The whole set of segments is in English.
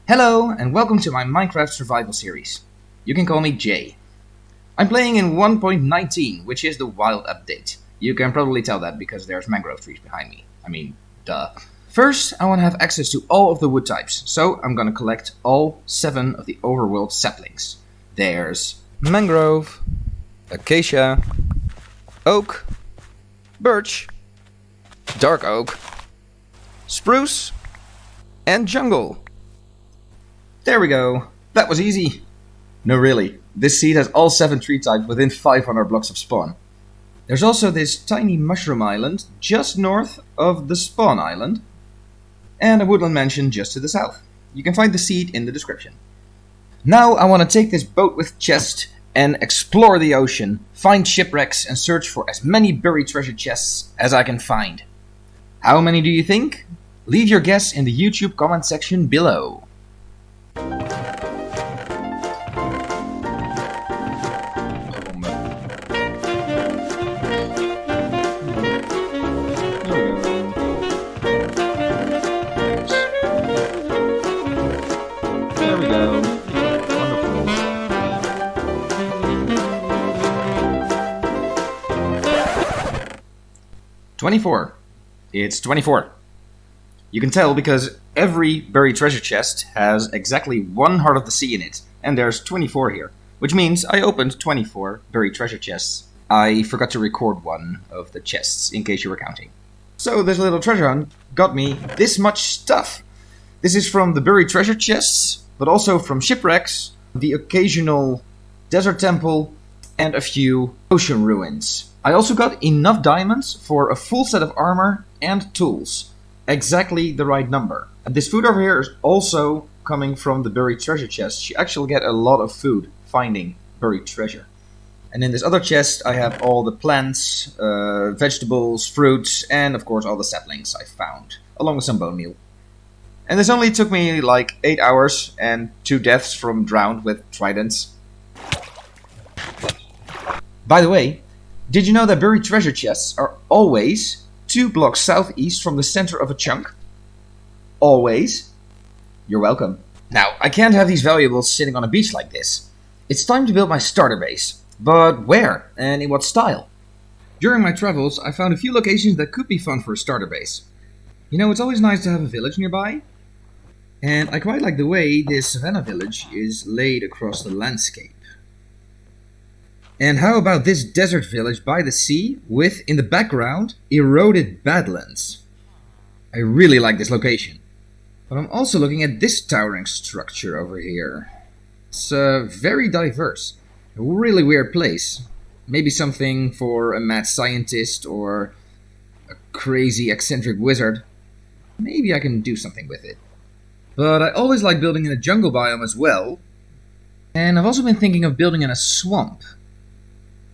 Hello, and welcome to my Minecraft survival series. You can call me Jay. I'm playing in 1.19, which is the wild update. You can probably tell that because there's mangrove trees behind me. I mean, duh. First, I want to have access to all of the wood types, so I'm gonna collect all 7 of the overworld saplings. There's mangrove, acacia, oak, birch, dark oak, spruce, and jungle. There we go. That was easy. No, really. This seed has all 7 tree types within 500 blocks of spawn. There's also this tiny mushroom island just north of the spawn island, and a woodland mansion just to the south. You can find the seed in the description. Now I want to take this boat with chest and explore the ocean, find shipwrecks, and search for as many buried treasure chests as I can find. How many do you think? Leave your guess in the YouTube comment section below. There we go. Wonderful. "24. It's 24. You can tell because every buried treasure chest has exactly 1 Heart of the Sea in it, and there's 24 here, which means I opened 24 buried treasure chests. I forgot to record one of the chests, in case you were counting. So this little treasure hunt got me this much stuff. This is from the buried treasure chests, but also from shipwrecks, the occasional desert temple, and a few ocean ruins. I also got enough diamonds for a full set of armor and tools. Exactly the right number. And this food over here is also coming from the buried treasure chest. You actually get a lot of food finding buried treasure. And in this other chest I have all the plants, vegetables, fruits, and of course all the saplings I found, along with some bone meal. And this only took me like 8 hours and 2 deaths from drowned with tridents. By the way, did you know that buried treasure chests are always 2 blocks southeast from the center of a chunk? Always. You're welcome. Now, I can't have these valuables sitting on a beach like this. It's time to build my starter base. But where? And in what style? During my travels, I found a few locations that could be fun for a starter base. You know, it's always nice to have a village nearby. And I quite like the way this savannah village is laid across the landscape. And how about this desert village by the sea with, in the background, eroded badlands? I really like this location. But I'm also looking at this towering structure over here. It's very diverse. A really weird place. Maybe something for a mad scientist or a crazy eccentric wizard. Maybe I can do something with it. But I always like building in a jungle biome as well. And I've also been thinking of building in a swamp.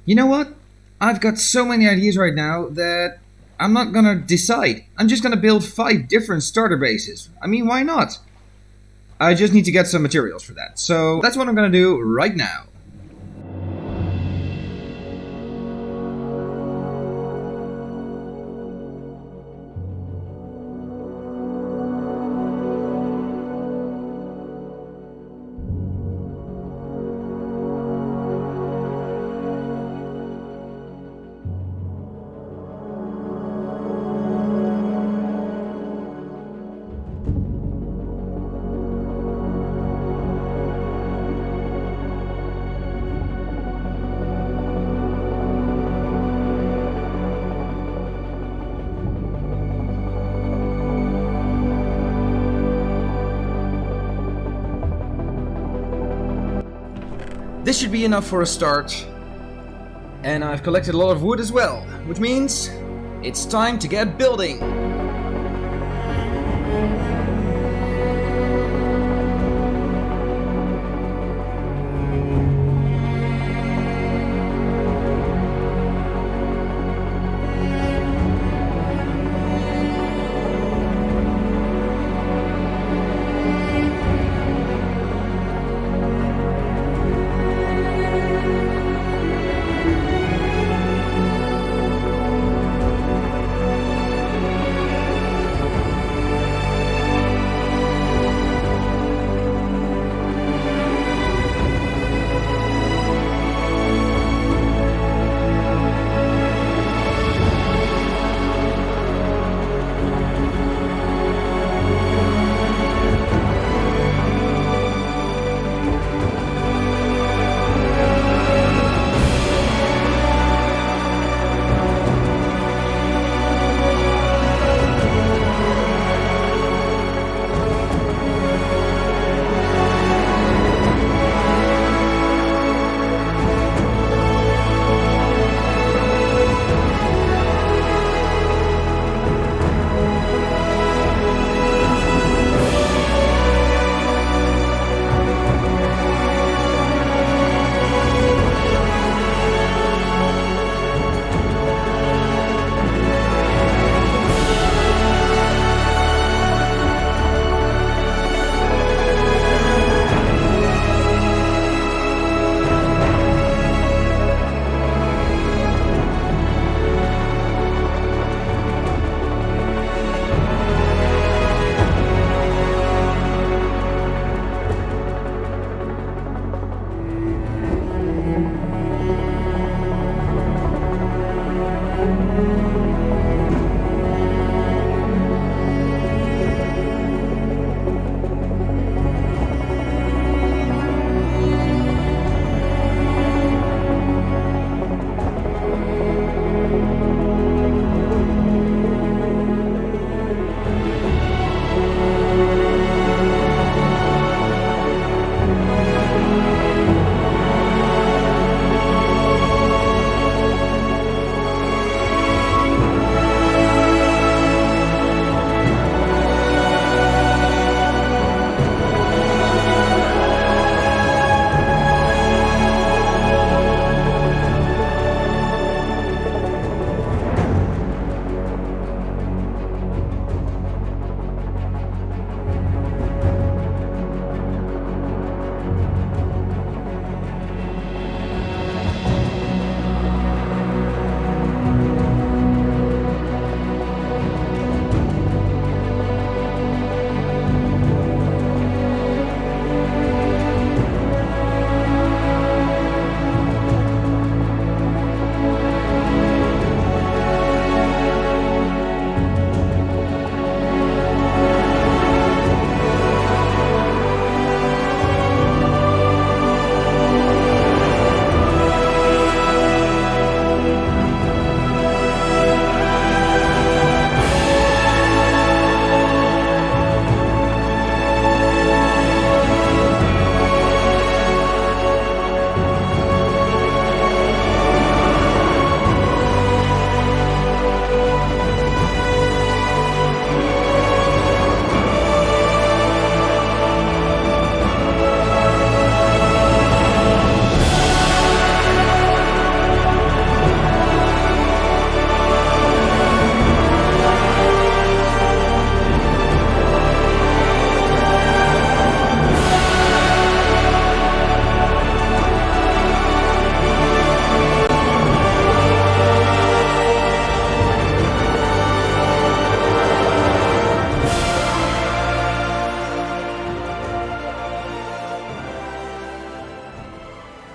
You know what? I've got so many ideas right now that I'm not gonna decide. I'm just gonna build 5 different starter bases. I mean, why not? I just need to get some materials for that. So that's what I'm gonna do right now. This should be enough for a start. And I've collected a lot of wood as well, which means it's time to get building.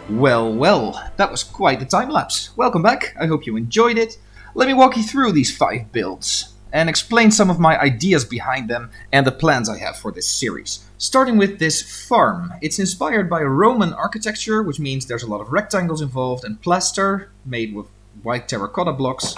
Well, that was quite the time lapse. Welcome back, I hope you enjoyed it. Let me walk you through these 5 builds and explain some of my ideas behind them and the plans I have for this series. Starting with this farm. It's inspired by Roman architecture, which means there's a lot of rectangles involved and plaster made with white terracotta blocks.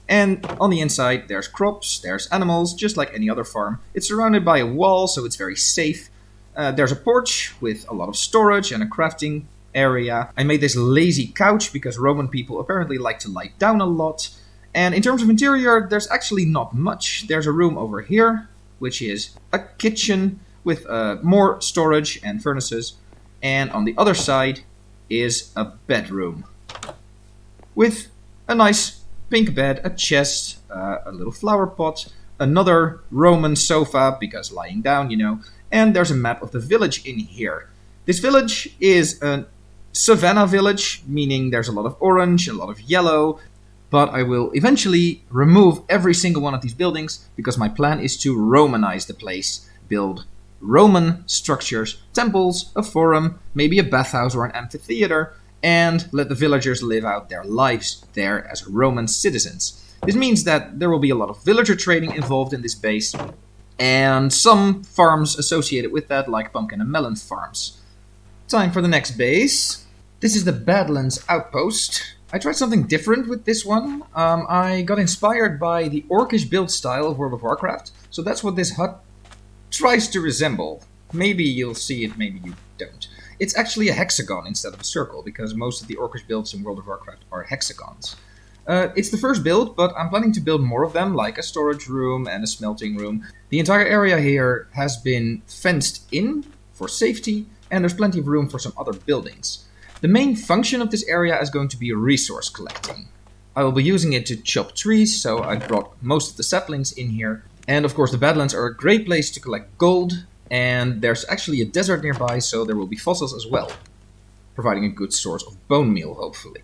And on the inside there's crops, there's animals, just like any other farm. It's surrounded by a wall, so it's very safe. There's a porch with a lot of storage and a crafting area. I made this lazy couch because Roman people apparently like to lie down a lot. And in terms of interior, there's actually not much. There's a room over here, which is a kitchen with more storage and furnaces. And on the other side is a bedroom with a nice pink bed, a chest, a little flower pot, another Roman sofa because lying down, you know, and there's a map of the village in here. This village is a Savannah village, meaning there's a lot of orange, a lot of yellow, but I will eventually remove every single one of these buildings because my plan is to Romanize the place, build Roman structures, temples, a forum, maybe a bathhouse or an amphitheater, and let the villagers live out their lives there as Roman citizens. This means that there will be a lot of villager trading involved in this base, and some farms associated with that, like pumpkin and melon farms. Time for the next base. This is the Badlands outpost. I tried something different with this one. I got inspired by the orcish build style of World of Warcraft, so that's what this hut tries to resemble. Maybe you'll see it, maybe you don't. It's actually a hexagon instead of a circle, because most of the orcish builds in World of Warcraft are hexagons. It's the first build, but I'm planning to build more of them, like a storage room and a smelting room. The entire area here has been fenced in for safety, and there's plenty of room for some other buildings. The main function of this area is going to be resource collecting. I will be using it to chop trees, so I brought most of the saplings in here. And of course the Badlands are a great place to collect gold, and there's actually a desert nearby, so there will be fossils as well, providing a good source of bone meal, hopefully.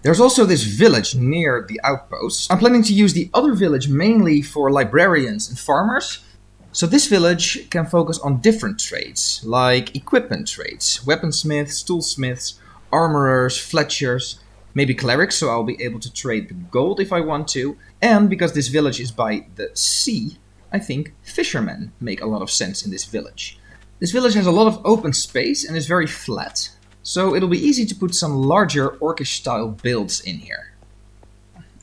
There's also this village near the outpost. I'm planning to use the other village mainly for librarians and farmers. So this village can focus on different trades, like equipment trades, weaponsmiths, toolsmiths, armorers, fletchers, maybe clerics, so I'll be able to trade the gold if I want to. And because this village is by the sea, I think fishermen make a lot of sense in this village. This village has a lot of open space and is very flat, so it'll be easy to put some larger orcish style builds in here.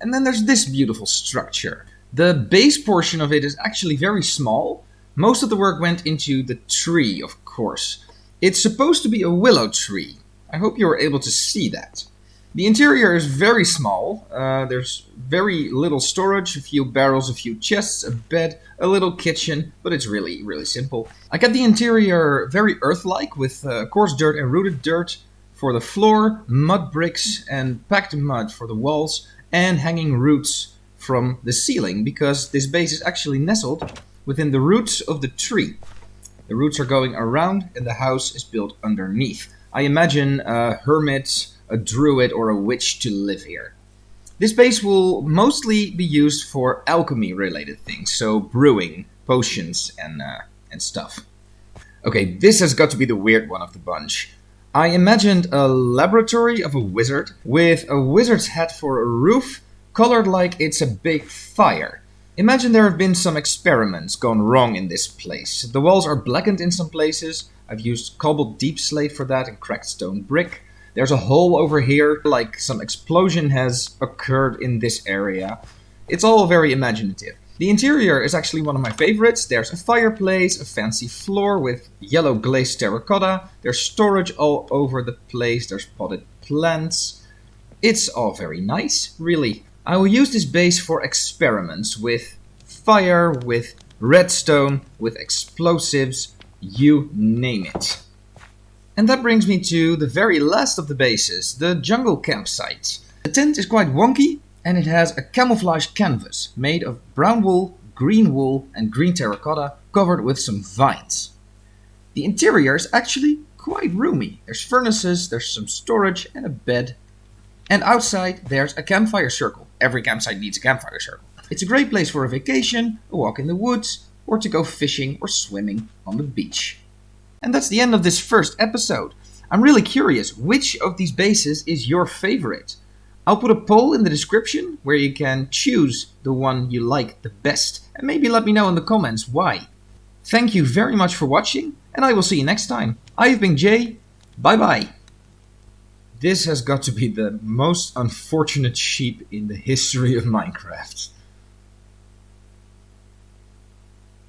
And then there's this beautiful structure. The base portion of it is actually very small. Most of the work went into the tree, of course. It's supposed to be a willow tree. I hope you were able to see that. The interior is very small. There's very little storage, a few barrels, a few chests, a bed, a little kitchen, but it's really, really simple. I kept the interior very earth-like with coarse dirt and rooted dirt for the floor, mud bricks and packed mud for the walls, and hanging roots from the ceiling, because this base is actually nestled within the roots of the tree. The roots are going around and the house is built underneath. I imagine a hermit, a druid or a witch to live here. This base will mostly be used for alchemy related things, so brewing, potions and stuff. Okay, this has got to be the weird one of the bunch. I imagined a laboratory of a wizard with a wizard's hat for a roof, colored like it's a big fire. Imagine there have been some experiments gone wrong in this place. The walls are blackened in some places. I've used cobbled deep slate for that and cracked stone brick. There's a hole over here, like some explosion has occurred in this area. It's all very imaginative. The interior is actually one of my favorites. There's a fireplace, a fancy floor with yellow glazed terracotta. There's storage all over the place. There's potted plants. It's all very nice, really. I will use this base for experiments with fire, with redstone, with explosives, you name it. And that brings me to the very last of the bases, the jungle campsite. The tent is quite wonky and it has a camouflage canvas made of brown wool, and green terracotta covered with some vines. The interior is actually quite roomy. There's furnaces, there's some storage and a bed. And outside there's a campfire circle. Every campsite needs a campfire circle. It's a great place for a vacation, a walk in the woods, or to go fishing or swimming on the beach. And that's the end of this first episode. I'm really curious, which of these bases is your favorite? I'll put a poll in the description where you can choose the one you like the best, and maybe let me know in the comments why. Thank you very much for watching, and I will see you next time. I've been Jay, bye bye. This has got to be the most unfortunate sheep in the history of Minecraft.